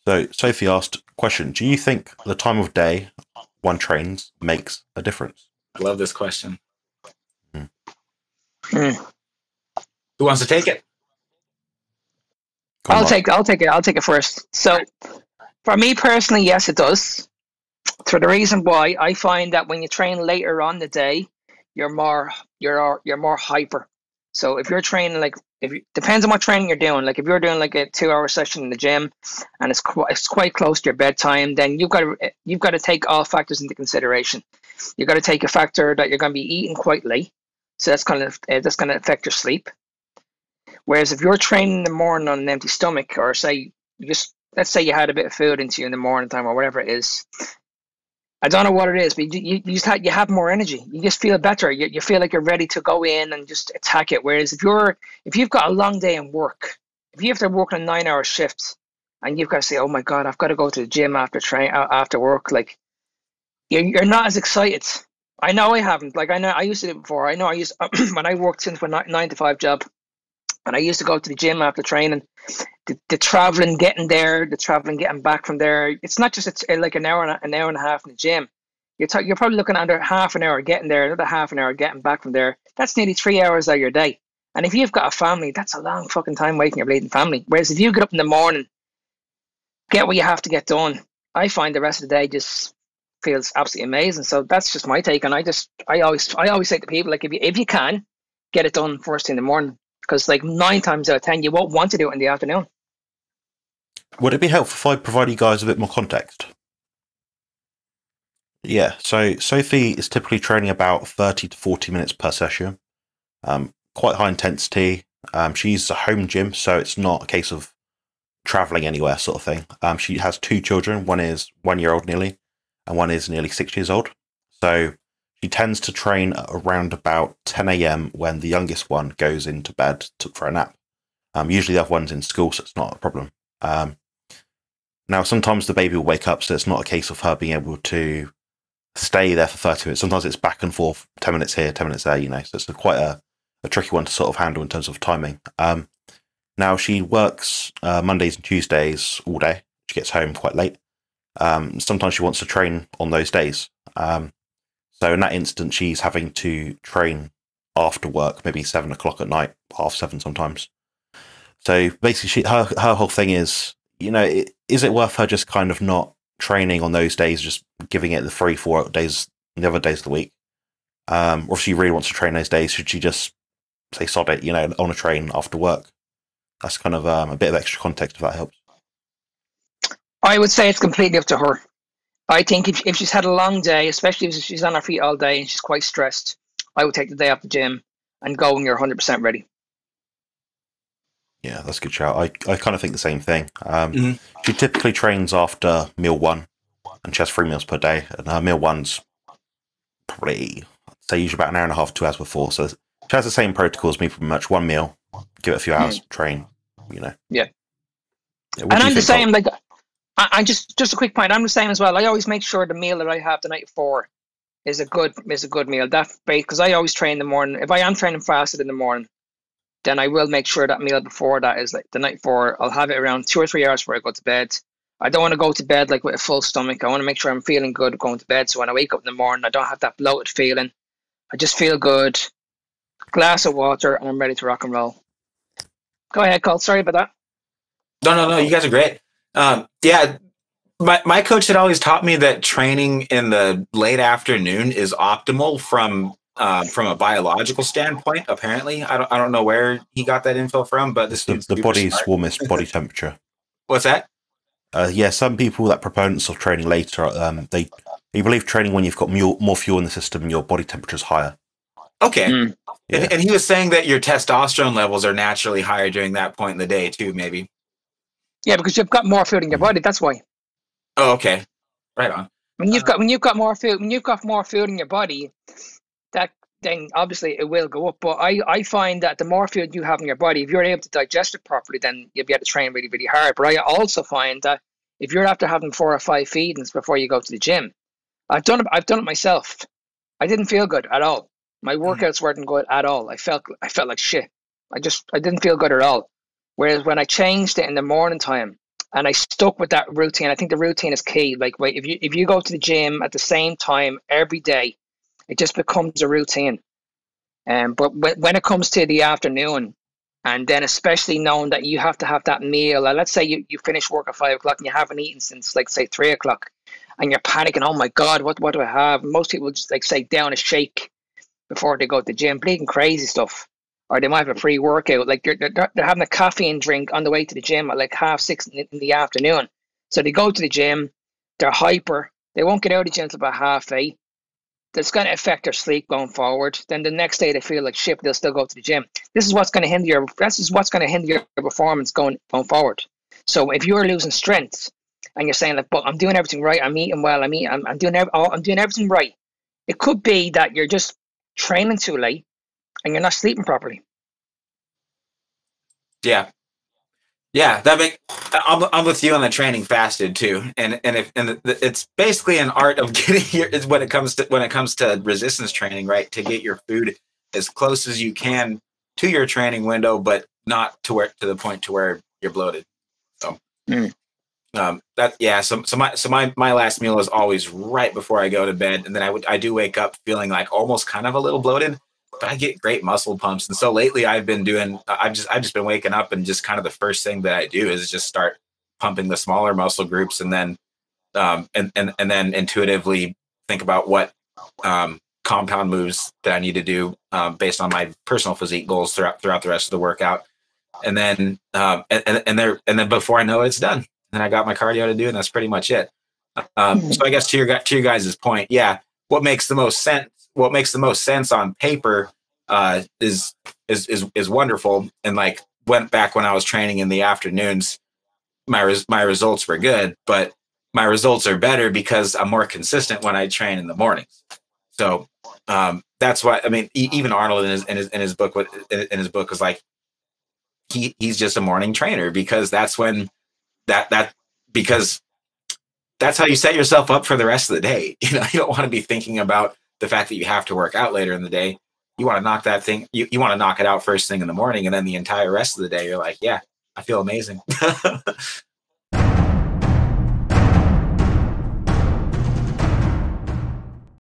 So Sophie asked, question, do you think the time of day one trains makes a difference? I love this question. Hmm. Who wants to take it? I'll take it first. So for me personally, yes, it does. For the reason why I find that when you train later on the day, you're more hyper. So if you're training depends on what training you're doing. Like if you're doing like a 2 hour session in the gym, and it's quite close to your bedtime, then you've got to take all factors into consideration. You've got to take a factor that you're going to be eating quite late, so that's going to affect your sleep. Whereas if you're training in the morning on an empty stomach, or let's say you had a bit of food into you in the morning time or whatever it is, I don't know what it is, but you have more energy. You just feel better. You feel like you're ready to go in and just attack it. Whereas if you've got a long day in work, if you have to work on 9 hour shifts, and you've got to say, oh my God, I've got to go to the gym after work, like you're not as excited. I know I haven't. Like I know I used to do it before. I know I used when I worked since my 9 to 5 job, and I used to go to the gym after training. The traveling, getting there, the traveling, getting back from there. It's not just it's like an hour and a half in the gym. You're probably looking under half an hour getting there, another half an hour getting back from there. That's nearly 3 hours out of your day. And if you've got a family, that's a long fucking time waiting your bleeding family. Whereas if you get up in the morning, get what you have to get done, I find the rest of the day just feels absolutely amazing. So that's just my take. And I always say to people, like if you can get it done first thing in the morning, because like 9 times out of 10 you won't want to do it in the afternoon. Would it be helpful if I provide you guys a bit more context? Yeah, so Sophie is typically training about 30 to 40 minutes per session. Quite high intensity. She's a home gym, so it's not a case of traveling anywhere sort of thing. She has 2 children. One is 1 year old nearly, and one is nearly 6 years old. So she tends to train around about 10 a.m. when the youngest one goes into bed for a nap. Usually the other one's in school, so it's not a problem. Now, sometimes the baby will wake up, so it's not a case of her being able to stay there for 30 minutes. Sometimes it's back and forth, 10 minutes here, 10 minutes there, so it's quite a tricky one to sort of handle in terms of timing. Now, she works Mondays and Tuesdays all day. She gets home quite late. Sometimes she wants to train on those days. So in that instance, she's having to train after work, maybe 7 o'clock at night, 7:30 sometimes. So basically, her whole thing is, is it worth her just kind of not training on those days, just giving it the 3-4 days, the other days of the week? Or if she really wants to train those days, should she just say sod it, on a train after work? That's kind of a bit of extra context, if that helps. I would say it's completely up to her. I think if she's had a long day, especially if she's on her feet all day and she's quite stressed, I would take the day off the gym and go when you're 100% ready. Yeah, that's a good shout. I kind of think the same thing. She typically trains after meal 1, and she has 3 meals per day. And her meal 1's probably, I'd say, usually about an hour and a half, 2 hours before. So she has the same protocol as me, pretty much. 1 meal, give it a few hours, train, Yeah. And I'm the same, like, I just a quick point. I'm the same as well. I always make sure the meal that I have the night before is a good meal. Because I always train in the morning. If I am training fasted in the morning, then I will make sure that meal before that is like the night before. I'll have it around 2 or 3 hours before I go to bed. I don't want to go to bed like with a full stomach. I want to make sure I'm feeling good going to bed. So when I wake up in the morning, I don't have that bloated feeling. I just feel good. Glass of water, and I'm ready to rock and roll. Go ahead, Cole. Sorry about that. No. You guys are great. Yeah. My coach had always taught me that training in the late afternoon is optimal from a biological standpoint. Apparently, I don't know where he got that info from, but this the body's warmest body temperature. What's that? Yeah, some people that proponents of training later, they believe training when you've got more fuel in the system and your body temperature is higher. Okay. Yeah. And he was saying that your testosterone levels are naturally higher during that point in the day too, maybe. Yeah, because you've got more food in your body. That's why. Oh, okay. Right on. When you've got more food in your body, then obviously it will go up. But I find that the more food you have in your body, if you're able to digest it properly, then you'll be able to train really, really hard. But I also find that if you're after having 4 or 5 feedings before you go to the gym, I've done it myself. I didn't feel good at all. My workouts weren't good at all. I felt like shit. I didn't feel good at all. Whereas when I changed it in the morning time, And I stuck with that routine. I think the routine is key. Like, right, if you go to the gym at the same time every day, it just becomes a routine. But when it comes to the afternoon, and then especially knowing that you have to have that meal, let's say you finish work at 5 o'clock and you haven't eaten since, like, say 3 o'clock, and you're panicking, oh my God, what do I have? Most people just, like, say down a shake before they go to the gym, bleeding crazy stuff. Or they might have a pre-workout, like they're having a caffeine drink on the way to the gym at like 6:30 in the afternoon. So they go to the gym, they're hyper, they won't get out of the gym until about 8:30. That's going to affect their sleep going forward. Then the next day they feel like shit, but they'll still go to the gym. This is what's going to hinder your performance going forward. So if you're losing strength and you're saying, like, but I'm doing everything right, I'm eating well, I'm doing everything right. It could be that you're just training too late and you're not sleeping properly. Yeah, I'm with you on the training fasted too, and it's basically an art of getting your, is when it comes to resistance training, right? To get your food as close as you can to your training window, but not to the point to where you're bloated. So, So my last meal is always right before I go to bed, and then I do wake up feeling like almost kind of a little bloated, but I get great muscle pumps. And so lately I've just been waking up, and just kind of the first thing that I do is just start pumping the smaller muscle groups, and then and then intuitively think about what compound moves that I need to do based on my personal physique goals throughout the rest of the workout. And then and then before I know it, it's done. And I got my cardio to do, and that's pretty much it. So I guess to your guys' point, yeah, what makes the most sense on paper is wonderful. And like when I was training in the afternoons, my results were good, but my results are better because I'm more consistent when I train in the mornings. So that's why, I mean, even Arnold in his book was like, he's just a morning trainer because that's when because that's how you set yourself up for the rest of the day. You know, you don't want to be thinking about the fact that you have to work out later in the day. You want to knock that thing. You want to knock it out first thing in the morning, and then the entire rest of the day, you're like, yeah, I feel amazing.